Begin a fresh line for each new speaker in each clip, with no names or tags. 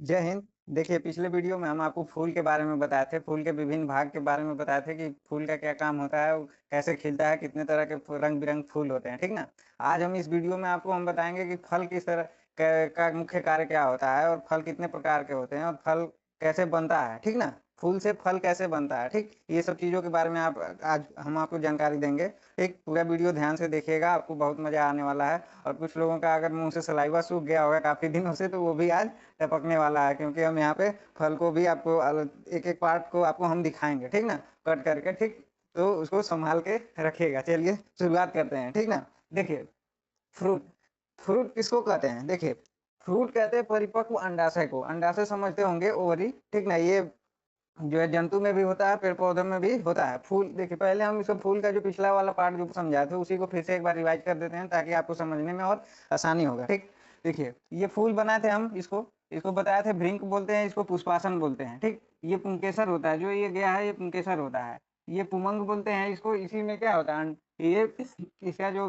जय हिंद। देखिए, पिछले वीडियो में हम आपको फूल के बारे में बताए थे, फूल के विभिन्न भाग के बारे में बताए थे कि फूल का क्या काम होता है, वो कैसे खिलता है, कितने तरह के रंग बिरंग फूल होते हैं, ठीक ना। आज हम इस वीडियो में आपको हम बताएंगे कि फल किस तरह का मुख्य कार्य क्या होता है, और फल कितने प्रकार के होते हैं, और फल कैसे बनता है, ठीक ना। फूल से फल कैसे बनता है, ठीक, ये सब चीजों के बारे में आप आज हम आपको जानकारी देंगे। ठीक, पूरा वीडियो ध्यान से देखिएगा, आपको बहुत मजा आने वाला है। और कुछ लोगों का अगर मुंह से सलाइवा सूख गया होगा काफी दिनों से, तो वो भी आज टपकने वाला है, क्योंकि हम यहाँ पे फल को भी आपको एक एक पार्ट को आपको हम दिखाएंगे, ठीक ना, कट करके, ठीक। तो उसको संभाल के रखिएगा। चलिए शुरुआत करते हैं, ठीक ना। देखिए, फ्रूट, फ्रूट किसको कहते हैं? देखिए, फ्रूट कहते हैं परिपक्व अंडाशय को। अंडाशय समझते होंगे, ओवरी, ठीक ना। ये जो है जंतु में भी होता है, पेड़ पौधों में भी होता है। फूल, देखिए पहले हम इसको फूल का जो पिछला वाला पार्ट जो समझाए थे उसी को फिर से एक बार रिवाइज कर देते हैं, ताकि आपको समझने में और आसानी होगा, ठीक। देखिए, ये फूल बनाए थे हम, इसको इसको बताए थे भृंग बोलते हैं, इसको पुष्पासन बोलते हैं, ठीक। ये पुंकेसर होता है, जो ये गया है ये पुंकेसर होता है। ये पुमंग बोलते हैं इसको। इसी में क्या होता है, ये इसका जो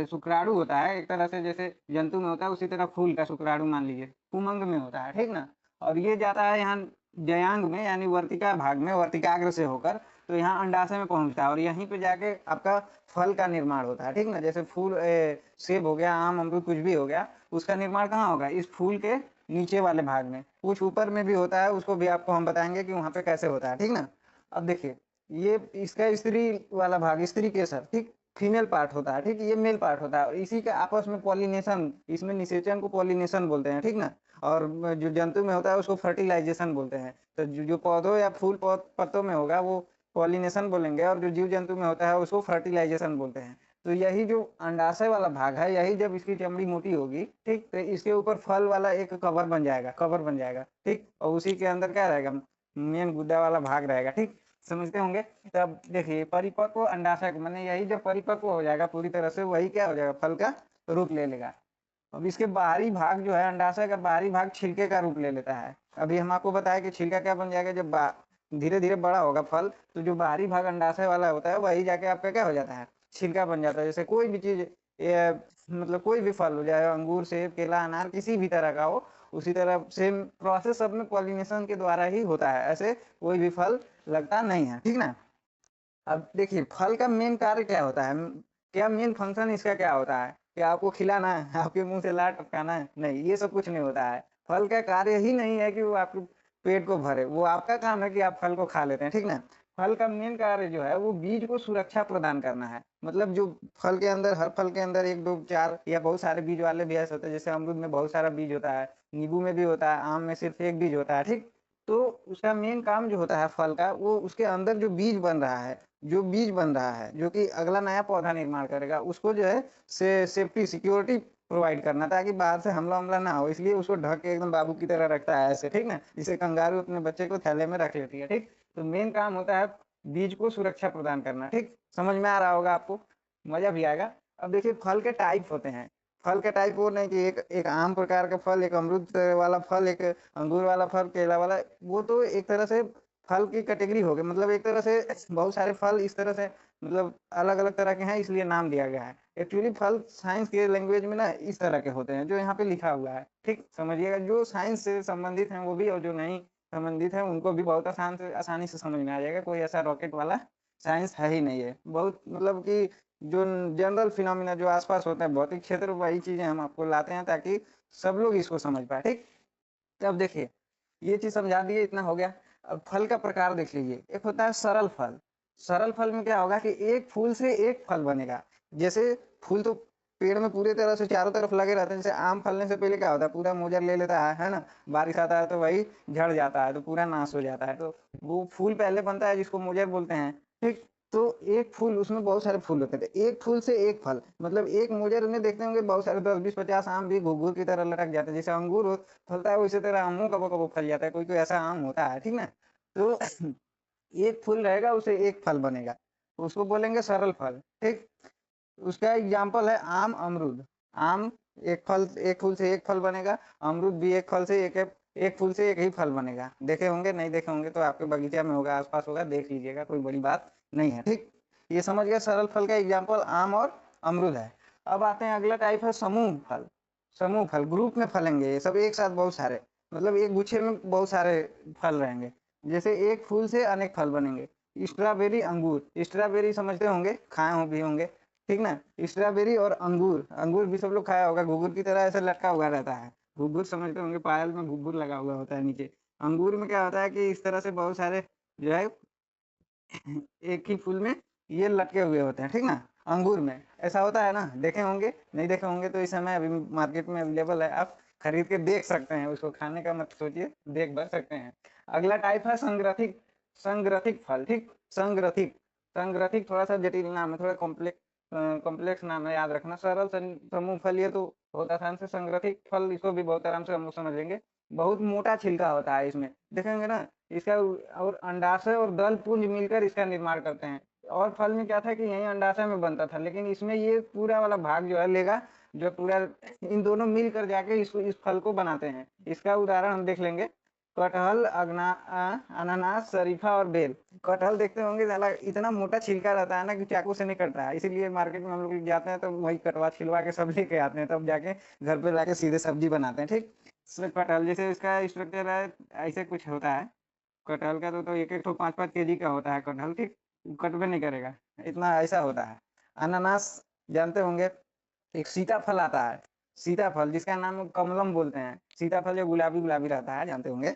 शुक्राणु होता है, एक तरह से जैसे जंतु में होता है उसी तरह फूल का शुक्राणु मान लीजिए पुमंग में होता है, ठीक ना। और ये जाता है यहाँ जयांग में, यानी वर्तिका भाग में, वर्तिकाग्र से होकर, तो यहाँ अंडाशय में पहुंचता है, और यहीं पे जाके आपका फल का निर्माण होता है, ठीक ना। जैसे फूल, सेब हो गया, आम, अमरूद, कुछ भी हो गया, उसका निर्माण कहाँ होगा? इस फूल के नीचे वाले भाग में। कुछ ऊपर में भी होता है, उसको भी आपको हम बताएंगे कि वहां पे कैसे होता है, ठीक ना। अब देखिए, ये इसका स्त्री वाला भाग, स्त्री केसर, ठीक, फीमेल पार्ट होता है, ठीक। ये मेल पार्ट होता है, और इसी के आपस में पॉलिनेशन, इसमें निषेचन को पॉलिनेशन बोलते हैं, ठीक ना। और जो जंतु में होता है उसको फर्टिलाइजेशन बोलते हैं। तो जो पौधों या फूल पत्तों में होगा वो पॉलिनेशन बोलेंगे, और जो जीव जंतु में होता है उसको फर्टिलाइजेशन बोलते हैं। तो यही जो अंडाशय वाला भाग है, यही जब इसकी चमड़ी मोटी होगी, ठीक, तो इसके ऊपर फल वाला एक कवर बन जाएगा, कवर बन जाएगा, ठीक। और उसी के अंदर क्या रहेगा? मेन गुद्दा वाला भाग रहेगा, ठीक। समझते होंगे। तब देखिए, परिपक्व अंडाशय, मैंने यही जब परिपक्व हो जाएगा पूरी तरह से, वही क्या हो जाएगा? फल का रूप ले लेगा। अब इसके बाहरी भाग जो है, अंडाशय का बाहरी भाग छिलके का रूप ले लेता है। अभी हम आपको बताया कि छिलका क्या बन जाएगा, जब धीरे धीरे बड़ा होगा फल, तो जो बाहरी भाग अंडाशय वाला होता है वही जाके आपका क्या हो जाता है? छिलका बन जाता है। जैसे कोई भी चीज, ये मतलब कोई भी फल हो जाए, अंगूर, सेब, केला, अनार, किसी भी तरह का हो, उसी तरह सेम प्रोसेस सब में पॉलिनेशन के द्वारा ही होता है। ऐसे कोई भी फल लगता नहीं है, ठीक ना। अब देखिए, फल का मेन कार्य क्या होता है, क्या मेन फंक्शन इसका क्या होता है? क्या आपको खिलाना है, आपके मुंह से लार टपकाना है? नहीं, ये सब कुछ नहीं होता है। फल का कार्य ही नहीं है कि वो आपके पेट को भरे, वो आपका काम है कि आप फल को खा लेते हैं, ठीक ना। फल का मेन कार्य जो है वो बीज को सुरक्षा प्रदान करना है। मतलब जो फल के अंदर, हर फल के अंदर एक दो चार या बहुत सारे बीज वाले भी ऐसे होते हैं। जैसे अमरूद में बहुत सारा बीज होता है, नींबू में भी होता है, आम में सिर्फ एक बीज होता है, ठीक। तो उसका मेन काम जो होता है फल का, वो उसके अंदर जो बीज बन रहा है, जो बीज बन रहा है, जो कि अगला नया पौधा निर्माण करेगा, उसको जो है सेफ्टी, सिक्योरिटी प्रोवाइड करना, ताकि बाहर से हमला हमला ना हो। इसलिए उसको ढक के एकदम बाबू की तरह रखता है ऐसे, ठीक ना। जिसे कंगारू अपने बच्चे को थैले में रख लेती है, ठीक। तो मेन काम होता है बीज को सुरक्षा प्रदान करना, ठीक। समझ में आ रहा होगा आपको, मजा भी आएगा। अब देखिए, फल के टाइप होते हैं। फल का टाइप वो नहीं कि एक एक आम प्रकार का फल, एक अमरूद वाला फल, एक अंगूर वाला फल, केला वाला, वो तो एक तरह से फल की कैटेगरी हो गई। मतलब एक तरह से बहुत सारे फल इस तरह से, मतलब अलग अलग तरह के हैं, इसलिए नाम दिया गया है। एक्चुअली फल साइंस के लैंग्वेज में ना इस तरह के होते हैं जो यहाँ पे लिखा हुआ है, ठीक। समझिएगा, जो साइंस से संबंधित हैं वो भी, और जो नहीं संबंधित है उनको भी बहुत आसानी से समझ में आ जाएगा। कोई ऐसा रॉकेट वाला साइंस है ही नहीं है। बहुत मतलब कि जो जनरल फिनोमिना जो आसपास होता है भौतिक क्षेत्र, वही चीजें हम आपको लाते हैं ताकि सब लोग इसको समझ पाए, ठीक। तो अब देखिए, ये चीज समझा दिए, इतना हो गया। अब फल का प्रकार देख लीजिए। एक होता है सरल फल। सरल फल में क्या होगा कि एक फूल से एक फल बनेगा। जैसे फूल तो पेड़ में पूरी तरह से चारों तरफ लगे रहते हैं। जैसे आम फलने से पहले क्या होता है, पूरा मोजर ले लेता है ना। बारिश आता है तो वही झड़ जाता है, तो पूरा नाश हो जाता है। तो वो फूल पहले बनता है जिसको मोजर बोलते हैं, ठीक। तो एक फूल, उसमें बहुत सारे फूल होते थे, एक फूल से एक फल, मतलब एक मोजर में देखते होंगे बहुत सारे 10 20 50 आम भी घुघुर की तरह लटक जाते हैं। जैसे अंगूर फलता है उसी तरह आमों कबो कबो फल जाता है, कोई कोई ऐसा आम होता है, ठीक ना। तो एक फूल रहेगा, उसे एक फल बनेगा, तो उसको बोलेंगे सरल फल, ठीक। उसका एग्जाम्पल है आम, अमरूद। आम एक फल, एक फूल से एक फल बनेगा। अमरूद भी एक फल से एक फूल से एक ही फल बनेगा। देखे होंगे, नहीं देखे होंगे तो आपके बगीचा में होगा, आसपास होगा, देख लीजिएगा, कोई बड़ी बात नहीं है, ठीक। ये समझ गया, सरल फल का एग्जाम्पल आम और अमरूद है। अब आते हैं, अगला टाइप है समूह फल। समूह फल, ग्रुप में फलेंगे ये सब एक साथ, बहुत सारे। मतलब एक गुच्छे में बहुत सारे फल रहेंगे, जैसे एक फूल से अनेक फल बनेंगे। स्ट्रॉबेरी, अंगूर, स्ट्रॉबेरी समझते होंगे, खाए हो भी होंगे, ठीक ना। स्ट्रॉबेरी और अंगूर, अंगूर भी सब लोग खाया होगा, घुंघरू की तरह ऐसे लटका हुआ रहता है। घुंघरू समझते होंगे, पायल में घुंघरू लगा हुआ होता है नीचे। अंगूर में क्या होता है कि इस तरह से बहुत सारे जो है एक ही फूल में ये लटके हुए होते हैं, ठीक ना। अंगूर में ऐसा होता है ना, देखे होंगे, नहीं देखे होंगे तो इस समय अभी मार्केट में अवेलेबल है, आप खरीद के देख सकते हैं, उसको खाने का मत सोचिए, देख बस सकते हैं। अगला टाइप है संग्रथिक, संग्रथिक फल, ठीक। संग्रथिक, संग्रथिक थोड़ा सा जटिल नाम है, थोड़ा कॉम्प्लेक्स नाम है, याद रखना। सरल समूह फल ये तो बहुत आसान से, संग्रथिक फल इसको भी बहुत आराम से हम लोग समझ लेंगे। बहुत मोटा छिलका होता है इसमें, देखेंगे ना इसका। और अंडाशय और दल पुंज मिलकर इसका निर्माण करते हैं। और फल में क्या था कि यही अंडाशय में बनता था, लेकिन इसमें ये पूरा वाला भाग जो है लेगा, जो पूरा इन दोनों मिलकर जाके इसको, इस फल को बनाते हैं। इसका उदाहरण हम देख लेंगे। कटहल, अनानास, शरीफा और बेल। कटहल देखते होंगे, साला इतना मोटा छिलका रहता है ना कि चाकू से नहीं कटता है, इसीलिए मार्केट में हम लोग जाते हैं तो वही कटवा छिलवा के सब लेके आते हैं, तब जाके घर पे लाके सीधे सब्जी बनाते हैं, ठीक। कटहल जैसे इसका स्ट्रक्चर है, ऐसे कुछ होता है। कटहल का तो एक एक तो 5-5 केजी का होता है कटहल, ठीक। कट भी नहीं करेगा, इतना ऐसा होता है। अनानास जानते होंगे, एक सीताफल आता है, सीताफल जिसका नाम कमलम बोलते हैं, सीताफल जो गुलाबी गुलाबी रहता है, जानते होंगे।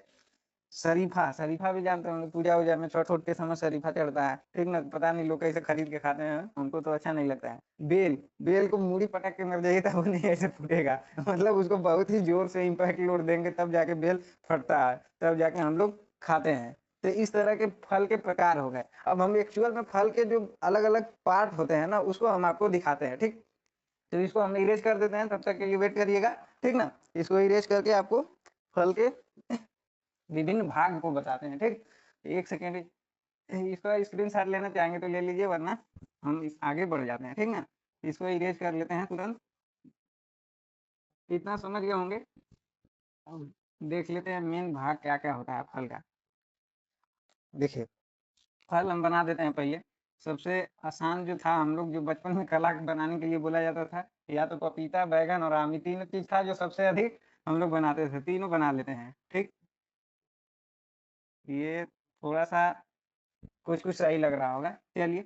शरीफा, शरीफा भी जानते होंगे, पूजा वूजा में छठ के समय शरीफा चढ़ता है, ठीक ना। पता नहीं लोग कैसे खरीद के खाते हैं, हमको तो अच्छा नहीं लगता है। बेल, बेल को मूड़ी पटक के मर जाइए तब वो नहीं ऐसे फूटेगा मतलब उसको बहुत ही जोर से इम्पैक्ट लोड देंगे तब जाके बेल फटता है, तब जाके हम लोग खाते हैं। तो इस तरह के फल के प्रकार हो गए। अब हम एक्चुअल में फल के जो अलग अलग पार्ट होते हैं ना, उसको हम आपको दिखाते हैं, ठीक। तो इसको हम इरेज कर देते हैं, तब तक के लिए वेट करिएगा, ठीक ना। इसको इरेज करके आपको फल के विभिन्न भाग को बताते हैं, ठीक। एक सेकेंड, इसका स्क्रीन शॉट लेना चाहेंगे तो ले लीजिए, वरना हम आगे बढ़ जाते हैं, ठीक ना। इसको इरेज कर लेते हैं तुरंत। इतना समझ गए होंगे। अब देख लेते हैं मेन भाग क्या क्या होता है फल का। देखिए, फल हम बना देते हैं पहले। सबसे आसान जो था, हम लोग जो बचपन में कला बनाने के लिए बोला जाता था, या तो पपीता, बैगन और आम, तीनों चीज था जो सबसे अधिक हम लोग बनाते थे, तीनों बना लेते हैं, ठीक। ये थोड़ा सा कुछ कुछ सही लग रहा होगा, चलिए।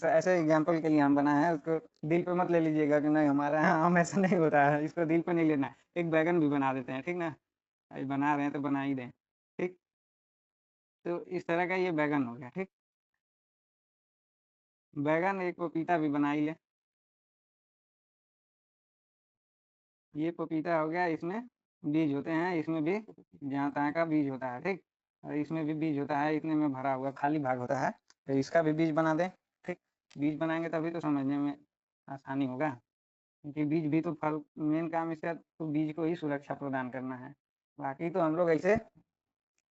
ऐसे एग्जाम्पल के लिए हम बनाए हैं, उसको दिल पे मत ले लीजिएगा कि नहीं हमारे यहाँ आम ऐसा नहीं होता है, इसको दिल पे नहीं लेना है। एक बैगन भी बना देते हैं, ठीक ना। अभी बना रहे हैं तो बना ही दें, ठीक। तो इस तरह का ये बैगन हो गया, ठीक। बैगन, एक पपीता भी बना ही ले। ये पपीता हो गया, इसमें बीज होते हैं, इसमें भी जहाँ तहाँ का बीज होता है, ठीक। और इसमें भी बीज होता है, इतने में भरा हुआ खाली भाग होता है, तो इसका भी बीज बना दें, ठीक। बीज बनाएंगे तभी तो समझने में आसानी होगा, क्योंकि बीज भी तो फल, मेन काम इसका तो बीज को ही सुरक्षा प्रदान करना है। बाकी तो हम लोग ऐसे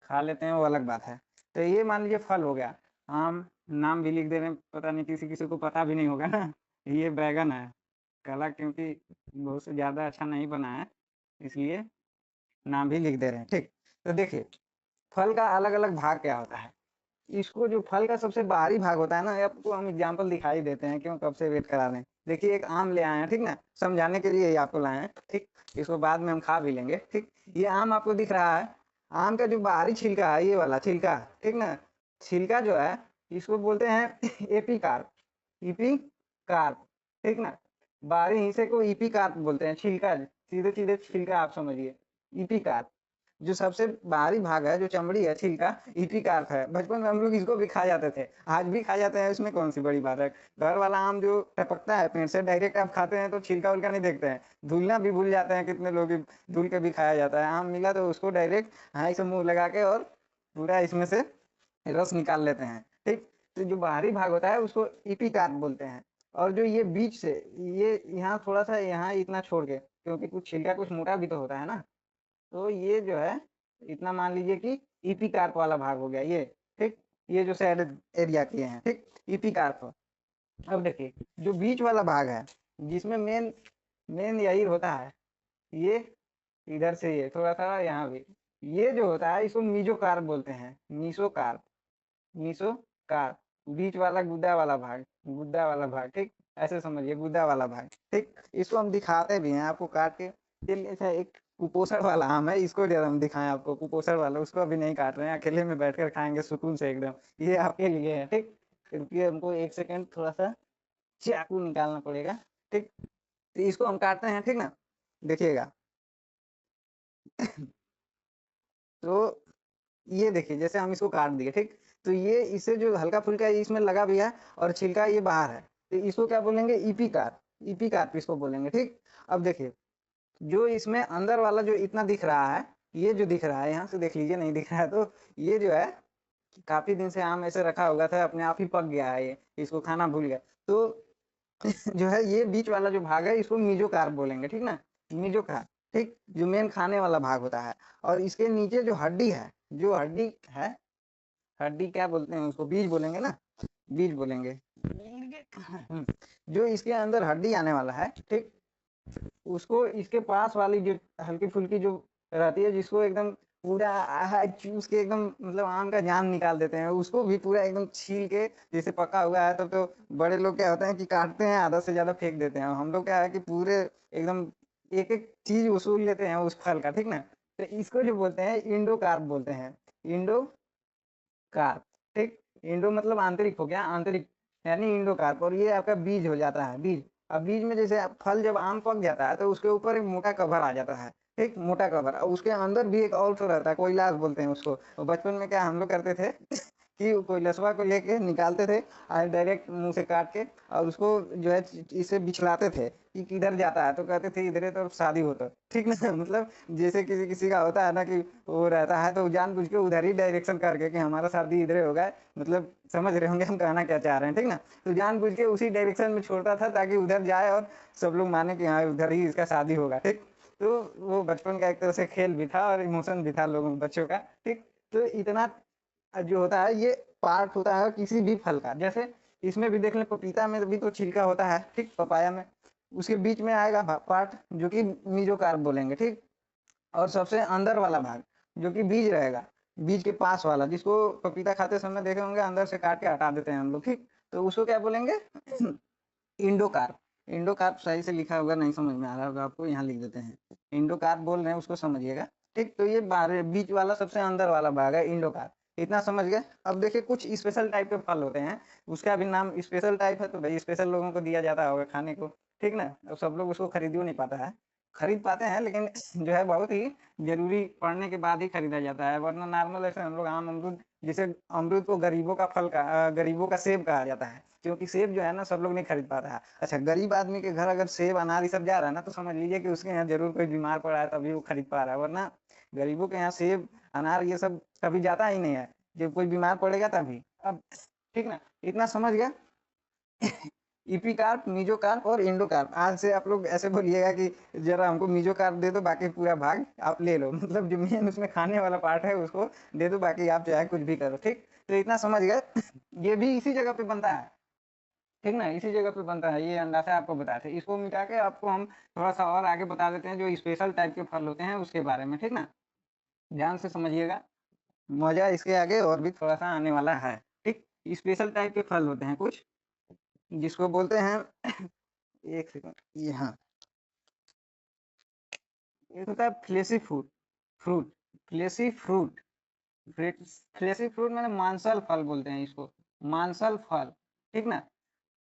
खा लेते हैं, वो अलग बात है। तो ये मान लीजिए फल हो गया। आम, नाम भी लिख दे रहे हैं, पता नहीं किसी किसी को पता भी नहीं होगा ना ये बैगन है। कला क्योंकि बहुत से ज्यादा अच्छा नहीं बना है, इसलिए नाम भी लिख दे रहे हैं, ठीक। तो देखिए, फल का अलग अलग भाग क्या होता है। इसको जो फल का सबसे बाहरी भाग होता है ना, ये आपको हम एग्जाम्पल दिखाई देते हैं, क्यों कब से वेट करा रहे हैं। देखिए, एक आम ले आए हैं, ठीक ना, समझाने के लिए ही आपको लाए हैं, ठीक। इसको बाद में हम खा भी लेंगे, ठीक। ये आम आपको दिख रहा है, आम का जो बाहरी छिलका है, ये वाला छिलका, ठीक ना, छिलका जो है, इसको बोलते हैं एपी कार्प, ईपी कार्प, ठीक ना। बाहरी हिस्से को ईपी कार्प बोलते हैं, छिलका, सीधे सीधे छिलका आप समझिए, ईपी कार्प। जो सबसे बाहरी भाग है, जो चमड़ी है, छिलका, इपिकार्प है। बचपन में हम लोग इसको भी खा जाते थे, आज भी खा जाते हैं, इसमें कौन सी बड़ी बात है। घर वाला आम जो टपकता है पेड़ से, डायरेक्ट आप खाते हैं तो छिलका उलका नहीं देखते हैं, धुलना भी भूल जाते हैं, कितने लोग धुल के भी खाया जाता है। आम मिला तो उसको डायरेक्ट हाँ इसे मुंह लगा के और पूरा इसमें से रस निकाल लेते हैं, ठीक। तो जो बाहरी भाग होता है उसको इपिकार्प बोलते हैं। और जो ये बीच से, ये यहाँ थोड़ा सा, यहाँ इतना छोड़ के, क्योंकि कुछ छिलका कुछ मोटा भी तो होता है ना, तो ये जो है इतना मान लीजिए कि ईपी कार्प वाला भाग हो गया ये, ठीक। ये जो साइड एरिया किए हैं, ठीक, ईपी कार्प। अब देखिए, जो बीच वाला भाग है, जिसमें मेन मेन यही होता है, ये इधर से ये थोड़ा सा यहाँ भी, ये जो होता है इसको मीजोकार्प बोलते हैं, मीसोकार्प, मीसोकार्प। बीच वाला गुद्दा वाला भाग, गुद्दा वाला भाग, ठीक। ऐसे समझिए, गुद्दा वाला भाग, ठीक। इसको हम दिखाते भी हैं आपको काट के। चलिए, अच्छा, एक कुपोषण वाला आम है, इसको जरा हम दिखाएं आपको, कुपोषण वाला, उसको अभी नहीं काट रहे हैं, अकेले में बैठकर खाएंगे सुकून से एकदम। ये आपके लिए है, ठीक। रुकिए, हमको एक सेकंड थोड़ा सा चाकू निकालना पड़ेगा, ठीक। तो इसको हम काटते हैं, ठीक ना, देखिएगा। तो ये देखिए, जैसे हम इसको काट दिए, ठीक। तो ये इससे जो हल्का फुल्का इसमें लगा भी है और छिलका ये बाहर है, तो इसको क्या बोलेंगे, ईपी कार, ईपी कार इसको बोलेंगे, ठीक। अब देखिए, जो इसमें अंदर वाला जो इतना दिख रहा है, ये जो दिख रहा है, यहाँ से देख लीजिए, नहीं दिख रहा है तो ये जो है, काफी दिन से आम ऐसे रखा होगा था, अपने आप ही पक गया है, ये इसको खाना भूल गया, तो जो है ये बीच वाला जो भाग है, इसको मीजोकार्प बोलेंगे, ठीक ना, मीजोकार्प, ठीक, जो मेन खाने वाला भाग होता है। और इसके नीचे जो हड्डी है, जो हड्डी है, हड्डी क्या बोलते हैं उसको, बीज बोलेंगे ना, बीज बोलेंगे। जो इसके अंदर हड्डी आने वाला है, ठीक, उसको इसके पास वाली जो हल्की फुल्की जो रहती है, जिसको एकदम पूरा चूस के एकदम, मतलब आम का जान निकाल देते हैं, उसको भी पूरा एकदम छील के, जैसे पका हुआ है तो बड़े लोग क्या होते हैं कि काटते हैं, आधा से ज्यादा फेंक देते हैं, हम लोग क्या है कि पूरे एकदम एक एक चीज उसूल लेते हैं उस फल का, ठीक ना। तो इसको जो बोलते हैं, इंडो कार्प बोलते हैं, इंडो कार्प, ठीक। इंडो मतलब आंतरिक हो गया, आंतरिक यानी इंडो कार्प, और ये आपका बीज हो जाता है, बीज। अब बीज में जैसे फल जब आम पक जाता है, तो उसके ऊपर एक मोटा कवर आ जाता है, ठीक, मोटा कवर, और उसके अंदर भी एक और तो रहता है, कोइलास बोलते हैं उसको। और बचपन में क्या हम लोग करते थे कि कोयलसवा को लेके निकालते थे, और डायरेक्ट मुंह से काट के, और उसको जो है इसे बिछलाते थे कि किधर जाता है, तो कहते थे इधर तो शादी होता, ठीक ना। मतलब जैसे किसी किसी का होता है ना कि वो रहता है, तो जानबूझ के उधर ही डायरेक्शन करके कि हमारा शादी इधर होगा, मतलब समझ रहे होंगे हम कहना क्या चाह रहे हैं, ठीक ना। तो जानबूझ के उसी डायरेक्शन में छोड़ता था, ताकि उधर जाए और सब लोग माने कि हाँ उधर ही इसका शादी होगा, ठीक। तो वो बचपन का एक तरह से खेल भी था और इमोशन भी था लोगों बच्चों का, ठीक। तो इतना जो होता है, ये पार्ट होता है किसी भी फल का, जैसे इसमें भी देख लें, पपीता में भी तो छिलका होता है, ठीक, पपाया में, उसके बीच में आएगा पार्ट जो कि मीजोकार्प बोलेंगे, ठीक। और सबसे अंदर वाला भाग जो कि बीज रहेगा, बीज के पास वाला, जिसको पपीता खाते समय देखे होंगे अंदर से काट के हटा देते हैं हम लोग, ठीक। तो उसको क्या बोलेंगे, इंडोकार्प। इंडोकार्प सही से लिखा होगा, नहीं समझ में आ रहा होगा आपको, यहाँ लिख देते हैं, इंडोकार्प बोल रहे हैं, उसको समझिएगा, ठीक। तो ये बाहर बीच वाला सबसे अंदर वाला भाग है इंडोकार्प, इतना समझ गए। अब देखिए, कुछ स्पेशल टाइप के फल होते हैं, उसका भी नाम स्पेशल टाइप है, तो भाई स्पेशल लोगों को दिया जाता होगा खाने को, ठीक ना। अब सब लोग उसको खरीद नहीं पाता है, खरीद पाते हैं, लेकिन जो है बहुत ही जरूरी पड़ने के बाद ही खरीदा जाता है, वरना नॉर्मल ऐसे हम लोग आम अमरूद, जैसे अमरूद को गरीबों का फल का गरीबों का सेब कहा जाता है, क्योंकि सेब जो है ना सब लोग नहीं खरीद पाता है। अच्छा, गरीब आदमी के घर अगर सेब अनार ये सब जा रहा है ना, तो समझ लीजिए कि उसके यहाँ जरूर कोई बीमार पड़ा है, तभी वो खरीद पा रहा है, वरना गरीबों के यहाँ सेब अनार ये सब कभी जाता ही नहीं है, जब कोई बीमार पड़ेगा तभी। अब ठीक ना, इतना समझ गया। इपिकार्प, मीजोकार्प और इंडोकार्प, आज से आप लोग ऐसे बोलिएगा कि जरा हमको मीजोकार्प दे दो, बाकी पूरा भाग आप ले लो, मतलब जो मेन उसमें खाने वाला पार्ट है उसको दे दो, बाकी आप चाहे कुछ भी करो, ठीक। तो इतना समझ गए। ये भी इसी जगह पे बनता है, ठीक ना, इसी जगह पे बनता है, ये अंदाजा आपको बताए थे, इसको मिटा के आपको हम थोड़ा सा और आगे बता देते हैं, जो स्पेशल टाइप के फल होते हैं उसके बारे में, ठीक ना, ध्यान से समझिएगा, मजा इसके आगे और भी थोड़ा सा आने वाला है, ठीक। स्पेशल टाइप के फल होते हैं कुछ, जिसको बोलते हैं एक सेकंड, यहाँ एक होता है fleshy fruit, fruit, fleshy fruit, fleshy fruit मैंने मांसल फल बोलते हैं इसको, मांसल फल, ठीक ना।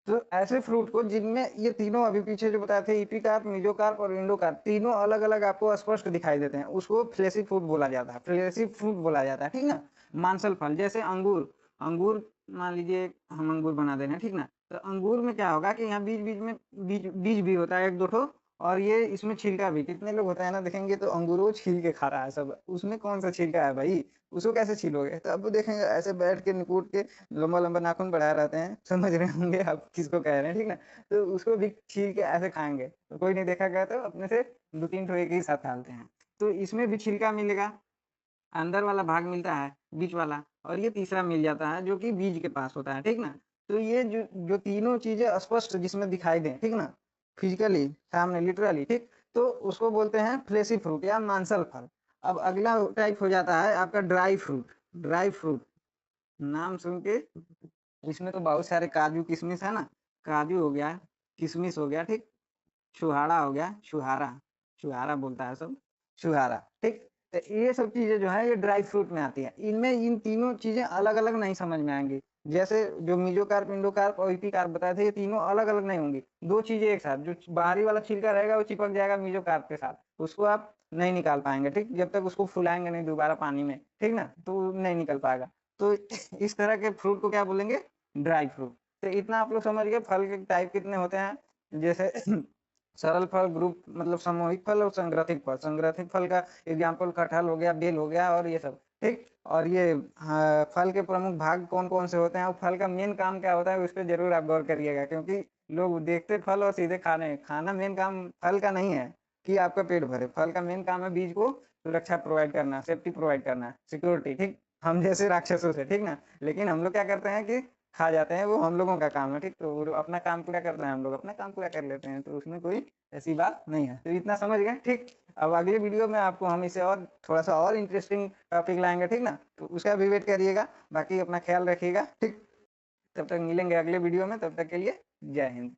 तो ऐसे फ्रूट को जिनमें ये तीनों अभी पीछे जो बताए थे, इपिकार्प, मीजोकार्प और इंडोकार्प, तीनों अलग अलग आपको स्पष्ट दिखाई देते हैं, उसको फ्लेशी फ्रूट बोला जाता है, फ्लेशी फ्रूट बोला जाता है, ठीक ना। मांसल फल जैसे अंगूर, अंगूर मान लीजिए हम अंगूर बना दे रहे हैं, ठीक ना। तो अंगूर में क्या होगा कि यहाँ बीच बीच में बीज बीज भी होता है एक दो ठो, और ये इसमें छिलका भी, कितने लोग होता है ना देखेंगे तो अंगूरों छील के खा रहा है सब, उसमें कौन सा छिलका है भाई, उसको कैसे छीलोगे। तो अब देखेंगे ऐसे बैठ के निकूट के, लंबा लंबा नाखून बढ़ाए रहते हैं, समझ रहे होंगे आप किसको कह रहे हैं, ठीक ना। तो उसको भी छील के ऐसे खाएंगे, तो कोई नहीं देखा गया तो अपने से दो तीन ठो एक ही साथ डालते हैं। तो इसमें भी छिलका मिलेगा, अंदर वाला भाग मिलता है, बीच वाला, और ये तीसरा मिल जाता है जो कि बीज के पास होता है, ठीक ना। तो ये जो जो तीनों चीजें स्पष्ट जिसमें दिखाई दें, ठीक ना, फिजिकली सामने लिटरली, ठीक, तो उसको बोलते हैं फ्लेशी फ्रूट या मांसल फल। अब अगला टाइप हो जाता है आपका ड्राई फ्रूट, ड्राई फ्रूट, नाम सुन के, इसमें तो बहुत सारे काजू किशमिश है ना, काजू हो गया, किशमिश हो गया, ठीक, छुहाड़ा हो गया, छुहारा, छुहारा बोलता है सब, छुहारा, ठीक। तो ये सब चीजें जो है ये ड्राई फ्रूट में आती है। इनमें इन तीनों चीजें अलग अलग नहीं समझ में आएंगी। जैसे जो मीजोकार्प, इंडोकार्प और इपिकार्प बताए थे, ये तीनों अलग अलग नहीं होंगी। दो चीजें एक साथ, जो बाहरी वाला छिलका रहेगा वो चिपक जाएगा मीजोकार्प के साथ, उसको आप नहीं निकाल पाएंगे, ठीक, जब तक उसको फुलाएंगे नहीं दोबारा पानी में, ठीक ना, तो नहीं निकल पाएगा। तो इस तरह के फ्रूट को क्या बोलेंगे, ड्राई फ्रूट। तो इतना आप लोग समझ गए फल के टाइप कितने होते हैं। जैसे सरल फल, ग्रुप मतलब सामूहिक फल, और संग्रथित फल। संग्रथित फल का एग्जाम्पल कटहल हो गया, बेल हो गया और ये सब, ठीक। और ये हाँ, फल के प्रमुख भाग कौन कौन से होते हैं और फल का मेन काम क्या होता है, उस पर जरूर आप गौर करिएगा, क्योंकि लोग देखते फल और सीधे खाने, खाना मेन काम फल का नहीं है कि आपका पेट भरे। फल का मेन काम है बीज को सुरक्षा प्रोवाइड करना, सेफ्टी प्रोवाइड करना, सिक्योरिटी, ठीक, हम जैसे राक्षसों से, ठीक ना। लेकिन हम लोग क्या करते हैं कि खा जाते हैं, वो हम लोगों का काम है, ठीक। तो वो अपना काम पूरा करते हैं, हम लोग अपना काम पूरा कर लेते हैं, तो उसमें कोई ऐसी बात नहीं है। तो इतना समझ गए, ठीक। अब अगले वीडियो में आपको हम इसे और थोड़ा सा और इंटरेस्टिंग टॉपिक लाएंगे, ठीक ना, तो उसका भी वेट करिएगा। बाकी अपना ख्याल रखिएगा, ठीक। तब तक मिलेंगे अगले वीडियो में, तब तक के लिए जय हिंद।